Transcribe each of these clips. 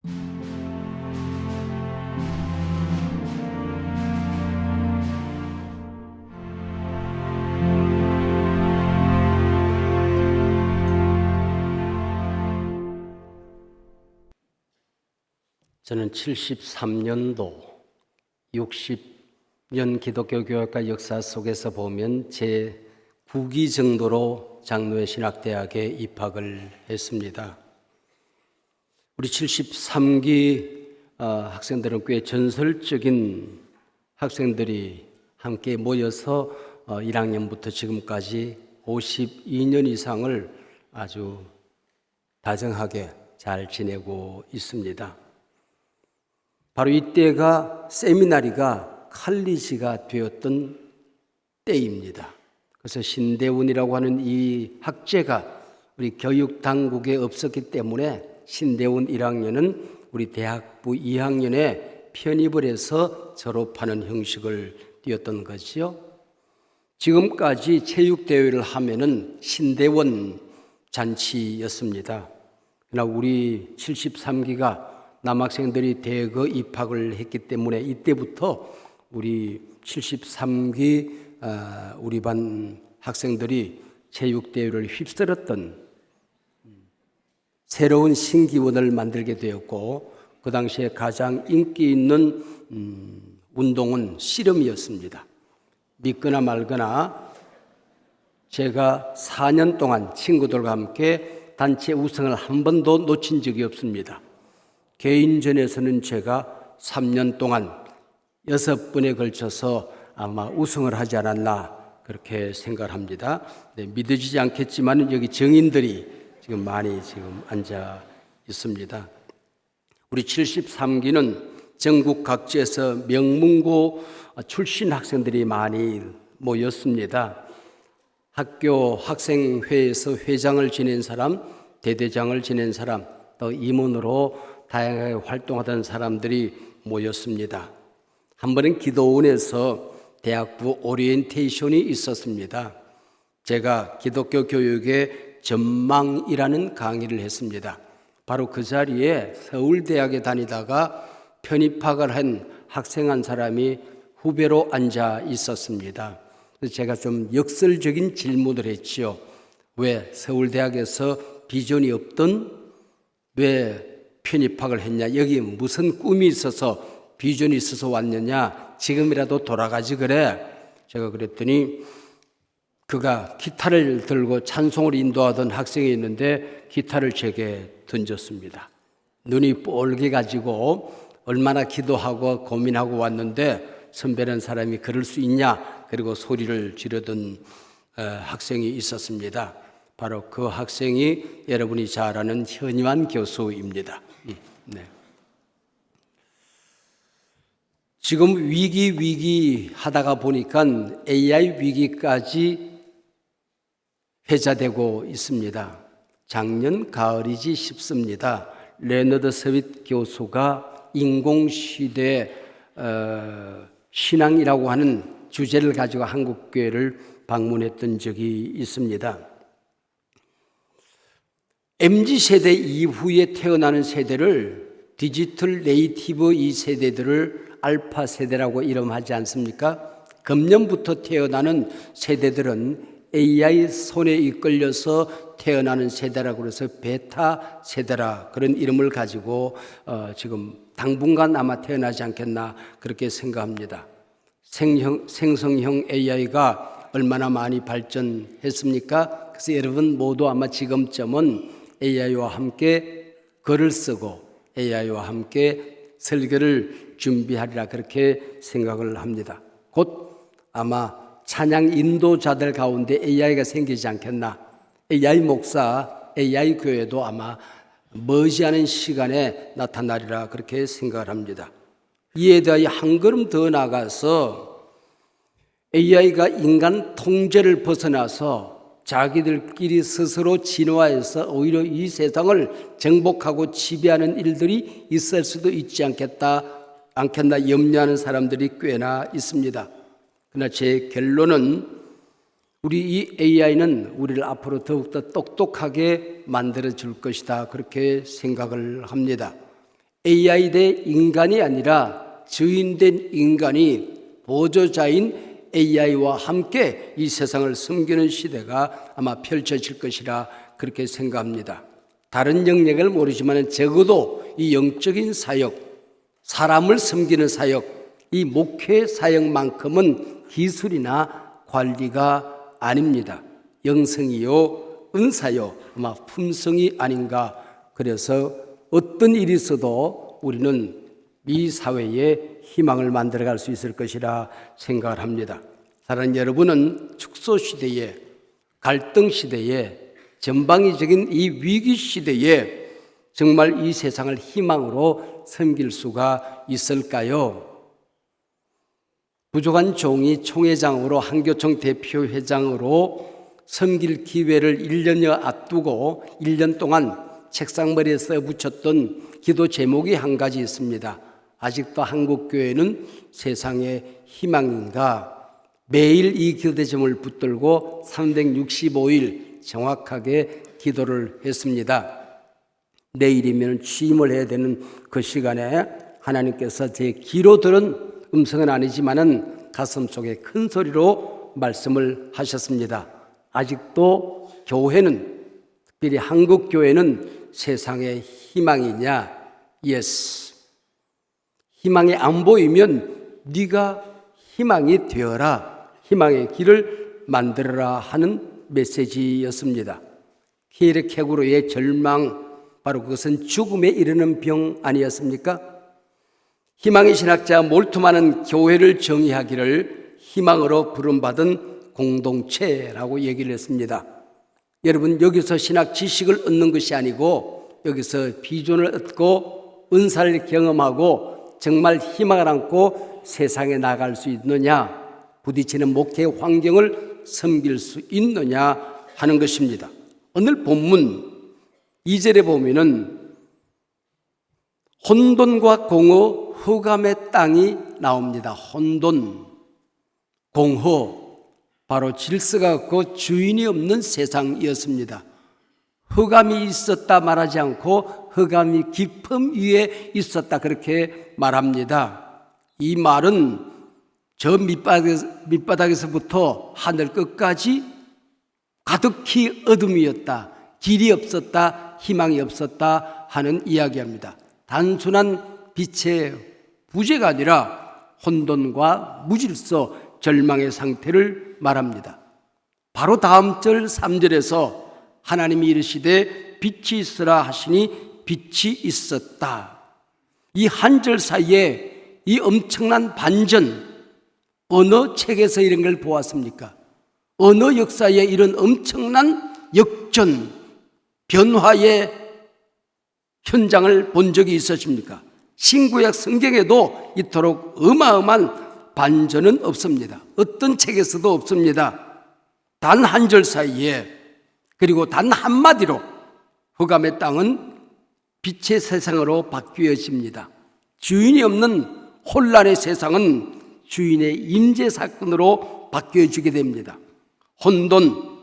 저는 73년도 60년 기독교 교회과 역사 속에서 보면 제 9기 정도로 장로회 신학대학에 입학을 했습니다. 우리 73기 학생들은 꽤 전설적인 학생들이 함께 모여서 1학년부터 지금까지 52년 이상을 아주 다정하게 잘 지내고 있습니다. 바로 이때가 세미나리가 칼리지가 되었던 때입니다. 그래서 신대운이라고 하는 이 학제가 우리 교육당국에 없었기 때문에 신대운 1학년은 우리 대학부 2학년에 편입을 해서 졸업하는 형식을 띄었던 거지요. 지금까지 체육대회를 하면은 신대원 잔치였습니다. 그러나 우리 73기가 남학생들이 대거 입학을 했기 때문에 이때부터 우리 73기 우리 반 학생들이 체육대회를 휩쓸었던 새로운 신기원을 만들게 되었고, 그 당시에 가장 인기 있는 운동은 씨름이었습니다. 믿거나 말거나 제가 4년 동안 친구들과 함께 단체 우승을 한 번도 놓친 적이 없습니다. 개인전에서는 제가 3년 동안 6번에 걸쳐서 아마 우승을 하지 않았나 그렇게 생각을 합니다. 네, 믿어지지 않겠지만 여기 정인들이 지금 많이 지금 앉아 있습니다. 우리 73기는 전국 각지에서 명문고 출신 학생들이 많이 모였습니다. 학교 학생회에서 회장을 지낸 사람, 대대장을 지낸 사람, 또 임원으로 다양하게 활동하던 사람들이 모였습니다. 한 번은 기도원에서 대학부 오리엔테이션이 있었습니다. 제가 기독교 교육의 전망이라는 강의를 했습니다. 바로 그 자리에 서울대학에 다니다가 편입학을 한 학생 한 사람이 후배로 앉아 있었습니다. 그래서 제가 좀 역설적인 질문을 했지요. 왜 서울대학에서 비전이 없던 왜 편입학을 했냐? 여기 무슨 꿈이 있어서 비전이 있어서 왔느냐? 지금이라도 돌아가지 그래. 제가 그랬더니 그가 기타를 들고 찬송을 인도하던 학생이 있는데 기타를 제게 던졌습니다. 눈이 뻘게 가지고 얼마나 기도하고 고민하고 왔는데 선배라는 사람이 그럴 수 있냐? 그리고 소리를 지르던 학생이 있었습니다. 바로 그 학생이 여러분이 잘 아는 현유한 교수입니다. 네. 지금 위기 하다가 보니까 AI 위기까지 회자되고 있습니다. 작년 가을이지 싶습니다. 레너드 스윗 교수가 인공시대 신앙이라고 하는 주제를 가지고 한국교회를 방문했던 적이 있습니다. MZ세대 이후에 태어나는 세대를 디지털 네이티브 이 세대들을 알파 세대라고 이름하지 않습니까? 금년부터 태어나는 세대들은 AI 손에 이끌려서 태어나는 세대라고 해서 베타 세대라 그런 이름을 가지고 지금 당분간 아마 태어나지 않겠나 그렇게 생각합니다. 생성형 AI가 얼마나 많이 발전했습니까? 그래서 여러분 모두 아마 지금쯤은 AI와 함께 글을 쓰고 AI와 함께 설교를 준비하리라 그렇게 생각을 합니다. 곧 아마 찬양 인도자들 가운데 AI가 생기지 않겠나. AI 목사, AI 교회도 아마 머지않은 시간에 나타나리라 그렇게 생각을 합니다. 이에 대하여 한 걸음 더 나가서 AI가 인간 통제를 벗어나서 자기들끼리 스스로 진화해서 오히려 이 세상을 정복하고 지배하는 일들이 있을 수도 있지 않겠나 염려하는 사람들이 꽤나 있습니다. 그러나 제 결론은 우리 이 AI는 우리를 앞으로 더욱더 똑똑하게 만들어 줄 것이다 그렇게 생각을 합니다. AI 대 인간이 아니라 주인된 인간이 보조자인 AI와 함께 이 세상을 섬기는 시대가 아마 펼쳐질 것이라 그렇게 생각합니다. 다른 영역을 모르지만 적어도 이 영적인 사역, 사람을 섬기는 사역, 이 목회 사역만큼은 기술이나 관리가 아닙니다. 영성이요, 은사요, 아마 품성이 아닌가. 그래서 어떤 일이 있어도 우리는 이 사회에 희망을 만들어갈 수 있을 것이라 생각을 합니다. 사랑하는 여러분은 축소 시대에, 갈등 시대에, 전방위적인 이 위기 시대에 정말 이 세상을 희망으로 섬길 수가 있을까요? 부족한 종이 총회장으로, 한교총 대표회장으로 섬길 기회를 1년여 앞두고 1년 동안 책상머리에 써붙였던 기도 제목이 한 가지 있습니다. 아직도 한국교회는 세상의 희망인가? 매일 이 기도 제목을 붙들고 365일 정확하게 기도를 했습니다. 내일이면 취임을 해야 되는 그 시간에 하나님께서 제 귀로 들은 음성은 아니지만은 가슴 속에 큰 소리로 말씀을 하셨습니다. 아직도 교회는, 특별히 한국 교회는 세상의 희망이냐? Yes. 희망이 안 보이면 네가 희망이 되어라. 희망의 길을 만들어라 하는 메시지였습니다. 케르케고르의 절망, 바로 그것은 죽음에 이르는 병 아니었습니까? 희망의 신학자 몰트만은 교회를 정의하기를 희망으로 부름받은 공동체라고 얘기를 했습니다. 여러분, 여기서 신학 지식을 얻는 것이 아니고 여기서 비전을 얻고 은사를 경험하고 정말 희망을 안고 세상에 나갈 수 있느냐, 부딪히는 목회 환경을 섬길 수 있느냐 하는 것입니다. 오늘 본문 2절에 보면은 혼돈과 공허, 흑암의 땅이 나옵니다. 혼돈, 공허, 바로 질서가 없고 주인이 없는 세상이었습니다. 흑암이 있었다 말하지 않고 흑암이 깊음 위에 있었다 그렇게 말합니다. 이 말은 저 밑바닥에서부터 하늘 끝까지 가득히 어둠이었다, 길이 없었다, 희망이 없었다 하는 이야기입니다. 단순한 빛의 부재가 아니라 혼돈과 무질서, 절망의 상태를 말합니다. 바로 다음 절 3절에서 하나님이 이르시되 빛이 있으라 하시니 빛이 있었다. 이 한 절 사이에 이 엄청난 반전, 어느 책에서 이런 걸 보았습니까? 어느 역사에 이런 엄청난 역전, 변화의 현장을 본 적이 있으십니까? 신구약 성경에도 이토록 어마어마한 반전은 없습니다. 어떤 책에서도 없습니다. 단 한 절 사이에, 그리고 단 한마디로 흑암의 땅은 빛의 세상으로 바뀌어집니다. 주인이 없는 혼란의 세상은 주인의 임재 사건으로 바뀌어지게 됩니다. 혼돈,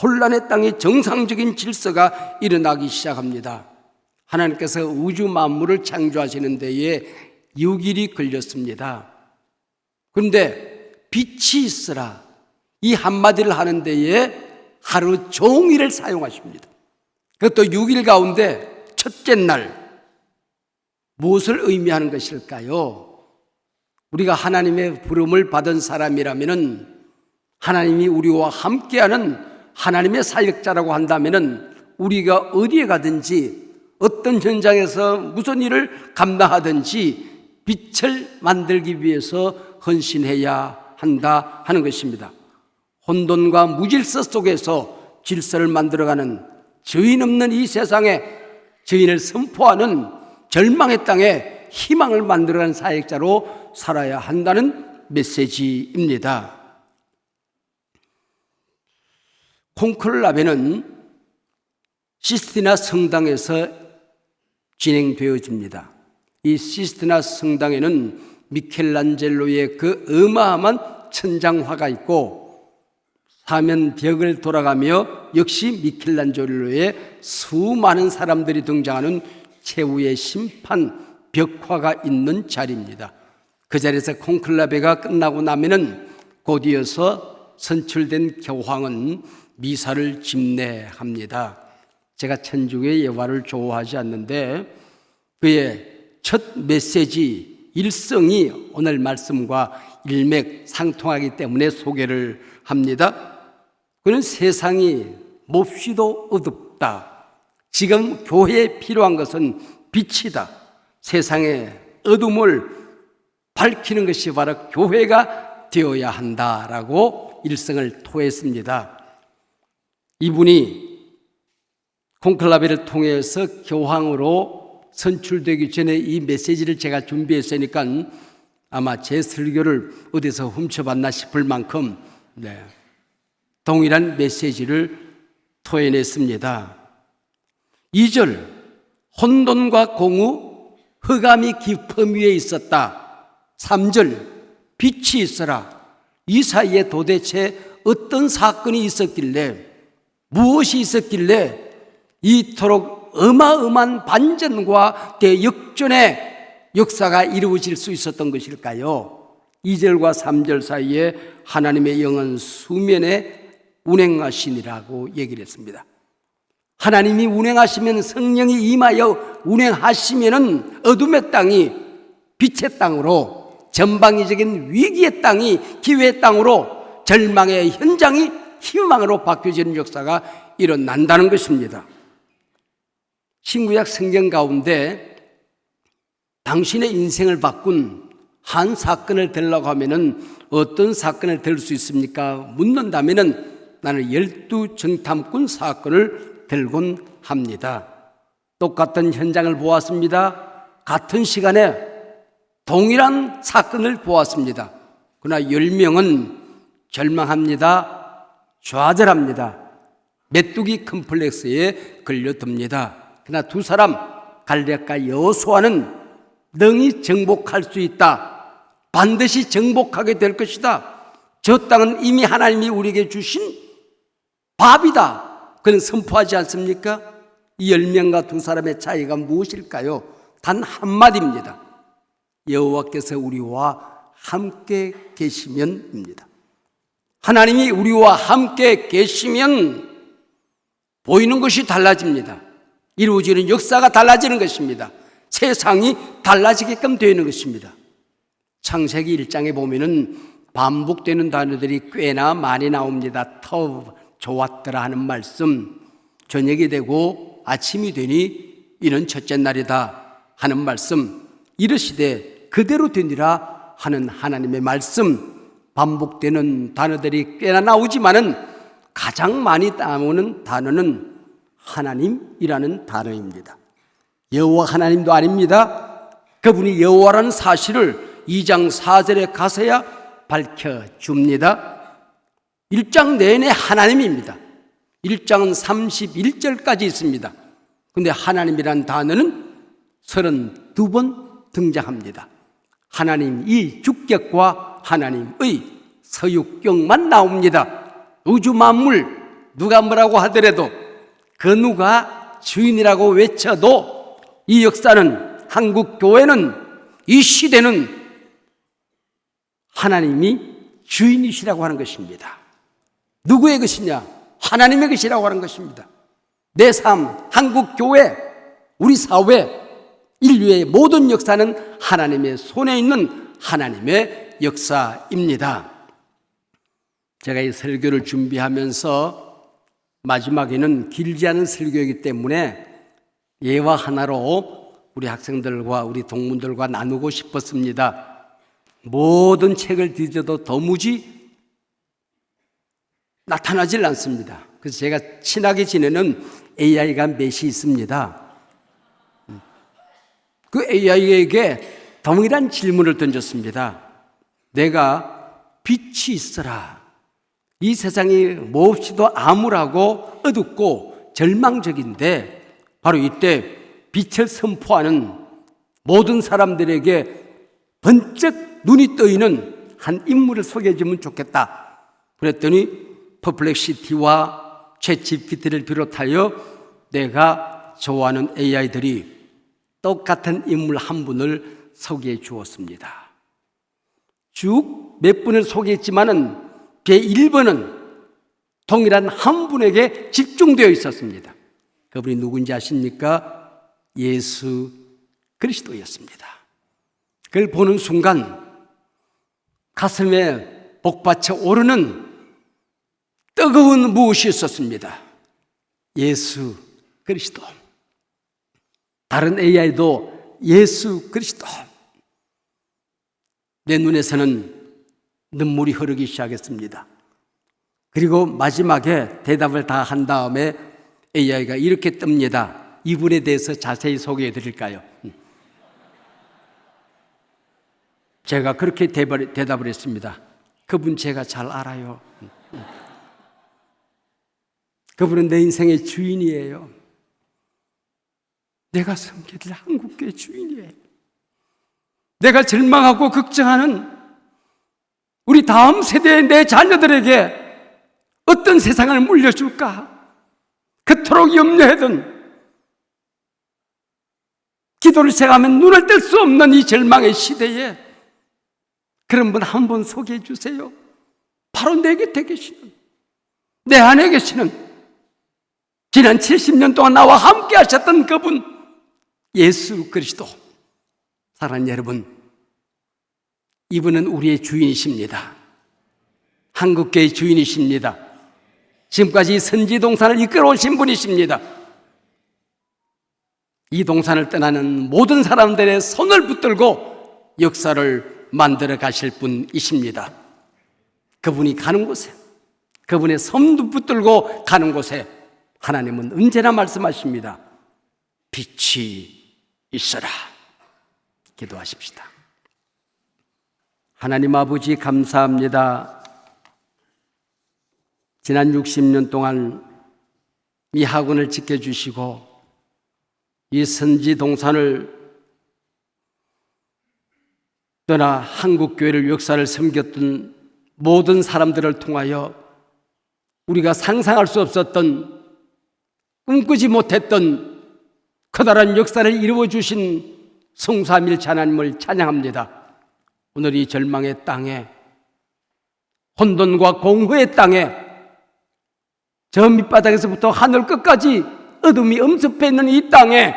혼란의 땅에 정상적인 질서가 일어나기 시작합니다. 하나님께서 우주 만물을 창조하시는 데에 6일이 걸렸습니다. 그런데 빛이 있으라, 이 한마디를 하는 데에 하루 종일을 사용하십니다. 그것도 6일 가운데 첫째 날, 무엇을 의미하는 것일까요? 우리가 하나님의 부름을 받은 사람이라면, 하나님이 우리와 함께하는 하나님의 사역자라고 한다면 우리가 어디에 가든지 어떤 현장에서 무슨 일을 감당하든지 빛을 만들기 위해서 헌신해야 한다 하는 것입니다. 혼돈과 무질서 속에서 질서를 만들어가는, 주인 없는 이 세상에 주인을 선포하는 절망의 땅에 희망을 만들어가는 사역자로 살아야 한다는 메시지입니다. 콘클라베는 시스티나 성당에서 진행되어집니다. 이 시스티나 성당에는 미켈란젤로의 그 어마어마한 천장화가 있고, 사면 벽을 돌아가며 역시 미켈란젤로의 수많은 사람들이 등장하는 최후의 심판 벽화가 있는 자리입니다. 그 자리에서 콘클라베가 끝나고 나면은 곧이어서 선출된 교황은 미사를 집례합니다. 제가 천주교의 예화를 좋아하지 않는데 그의 첫 메시지 일성이 오늘 말씀과 일맥상통하기 때문에 소개를 합니다. 그는 세상이 몹시도 어둡다. 지금 교회에 필요한 것은 빛이다. 세상의 어둠을 밝히는 것이 바로 교회가 되어야 한다라고 일성을 토했습니다. 이분이 콘클라베를 통해서 교황으로 선출되기 전에 이 메시지를 제가 준비했으니까 아마 제 설교를 어디서 훔쳐봤나 싶을 만큼 동일한 메시지를 토해냈습니다. 2절, 혼돈과 공우, 흑암이 깊음 위에 있었다. 3절, 빛이 있어라. 이 사이에 도대체 어떤 사건이 있었길래, 무엇이 있었길래 이토록 어마어마한 반전과 대역전의 역사가 이루어질 수 있었던 것일까요? 2절과 3절 사이에 하나님의 영은 수면에 운행하시니라고 얘기를 했습니다. 하나님이 운행하시면, 성령이 임하여 운행하시면은 어둠의 땅이 빛의 땅으로, 전방위적인 위기의 땅이 기회의 땅으로, 절망의 현장이 희망으로 바뀌어지는 역사가 일어난다는 것입니다. 신구약 성경 가운데 당신의 인생을 바꾼 한 사건을 들라고 하면은 어떤 사건을 들 수 있습니까? 묻는다면은 나는 12 정탐꾼 사건을 들곤 합니다. 똑같은 현장을 보았습니다. 같은 시간에 동일한 사건을 보았습니다. 그러나 10명은 절망합니다. 좌절합니다. 메뚜기 컴플렉스에 걸려듭니다. 그러나 두 사람, 갈렙과 여호수아는 능히 정복할 수 있다. 반드시 정복하게 될 것이다. 저 땅은 이미 하나님이 우리에게 주신 밥이다. 그는 선포하지 않습니까? 이 10명과 두 사람의 차이가 무엇일까요? 단 한마디입니다. 여호와께서 우리와 함께 계시면입니다. 하나님이 우리와 함께 계시면 보이는 것이 달라집니다. 이루어지는 역사가 달라지는 것입니다. 세상이 달라지게끔 되는 것입니다. 창세기 1장에 보면은 반복되는 단어들이 꽤나 많이 나옵니다. 터 좋았더라 하는 말씀, 저녁이 되고 아침이 되니 이는 첫째 날이다 하는 말씀, 이르시되 그대로 되니라 하는 하나님의 말씀, 반복되는 단어들이 꽤나 나오지만은 가장 많이 나오는 단어는 하나님이라는 단어입니다. 여호와 하나님도 아닙니다. 그분이 여호와라는 사실을 2장 4절에 가서야 밝혀줍니다. 1장 내내 하나님입니다. 1장은 31절까지 있습니다. 그런데 하나님이라는 단어는 32번 등장합니다. 하나님 이 주격과 하나님의 서육격만 나옵니다. 우주 만물 누가 뭐라고 하더라도, 그 누가 주인이라고 외쳐도 이 역사는, 한국 교회는, 이 시대는 하나님이 주인이시라고 하는 것입니다. 누구의 것이냐? 하나님의 것이라고 하는 것입니다. 내 삶, 한국 교회, 우리 사회, 인류의 모든 역사는 하나님의 손에 있는 하나님의 역사입니다. 제가 이 설교를 준비하면서 마지막에는 길지 않은 설교이기 때문에 예화 하나로 우리 학생들과 우리 동문들과 나누고 싶었습니다. 모든 책을 뒤져도 도무지 나타나질 않습니다. 그래서 제가 친하게 지내는 AI가 몇이 있습니다. 그 AI에게 동일한 질문을 던졌습니다. 내가 빛이 있어라. 이 세상이 몹시도 암울하고 어둡고 절망적인데 바로 이때 빛을 선포하는 모든 사람들에게 번쩍 눈이 떠있는 한 인물을 소개해 주면 좋겠다. 그랬더니 퍼플렉시티와 챗GPT를 비롯하여 내가 좋아하는 AI들이 똑같은 인물 한 분을 소개해 주었습니다. 쭉 몇 분을 소개했지만은 제 1번은 동일한 한 분에게 집중되어 있었습니다. 그분이 누군지 아십니까? 예수 그리스도였습니다. 그걸 보는 순간 가슴에 복받쳐 오르는 뜨거운 무엇이 있었습니다. 예수 그리스도. 다른 AI도 예수 그리스도. 내 눈에서는 눈물이 흐르기 시작했습니다. 그리고 마지막에 대답을 다 한 다음에 AI가 이렇게 뜹니다. 이분에 대해서 자세히 소개해 드릴까요? 제가 그렇게 대답을 했습니다. 그분 제가 잘 알아요. 그분은 내 인생의 주인이에요. 내가 섬기는 한국교회 주인이에요. 내가 절망하고 걱정하는 우리 다음 세대의 내 자녀들에게 어떤 세상을 물려줄까? 그토록 염려하던, 기도를 시작하면 눈을 뗄 수 없는 이 절망의 시대에 그런 분 한 분 소개해 주세요. 바로 내 곁에 계시는, 내 안에 계시는, 지난 70년 동안 나와 함께 하셨던 그분, 예수 그리스도. 사랑하는 여러분, 이분은 우리의 주인이십니다. 한국교회의 주인이십니다. 지금까지 선지 동산을 이끌어 오신 분이십니다. 이 동산을 떠나는 모든 사람들의 손을 붙들고 역사를 만들어 가실 분이십니다. 그분이 가는 곳에, 그분의 손도 붙들고 가는 곳에 하나님은 언제나 말씀하십니다. 빛이 있어라. 기도하십시다. 하나님 아버지 감사합니다. 지난 60년 동안 이 학원을 지켜주시고 이 선지 동산을 떠나 한국교회를 역사를 섬겼던 모든 사람들을 통하여 우리가 상상할 수 없었던, 꿈꾸지 못했던 커다란 역사를 이루어주신 성삼일체 하나님을 찬양합니다. 오늘 이 절망의 땅에, 혼돈과 공허의 땅에, 저 밑바닥에서부터 하늘 끝까지 어둠이 엄습해 있는 이 땅에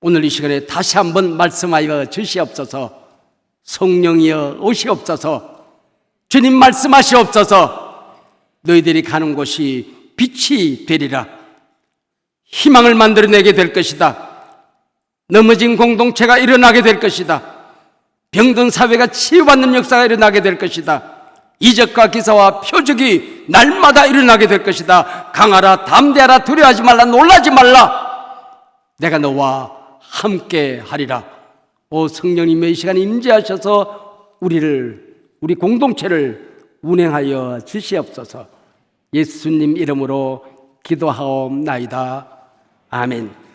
오늘 이 시간에 다시 한번 말씀하여 주시옵소서. 성령이여 오시옵소서. 주님 말씀하시옵소서. 너희들이 가는 곳이 빛이 되리라. 희망을 만들어내게 될 것이다. 넘어진 공동체가 일어나게 될 것이다. 병든 사회가 치유받는 역사가 일어나게 될 것이다. 이적과 기사와 표적이 날마다 일어나게 될 것이다. 강하라, 담대하라, 두려워하지 말라, 놀라지 말라. 내가 너와 함께 하리라. 오 성령님의 이 시간에 임재하셔서 우리 공동체를 운행하여 주시옵소서. 예수님 이름으로 기도하옵나이다. 아멘.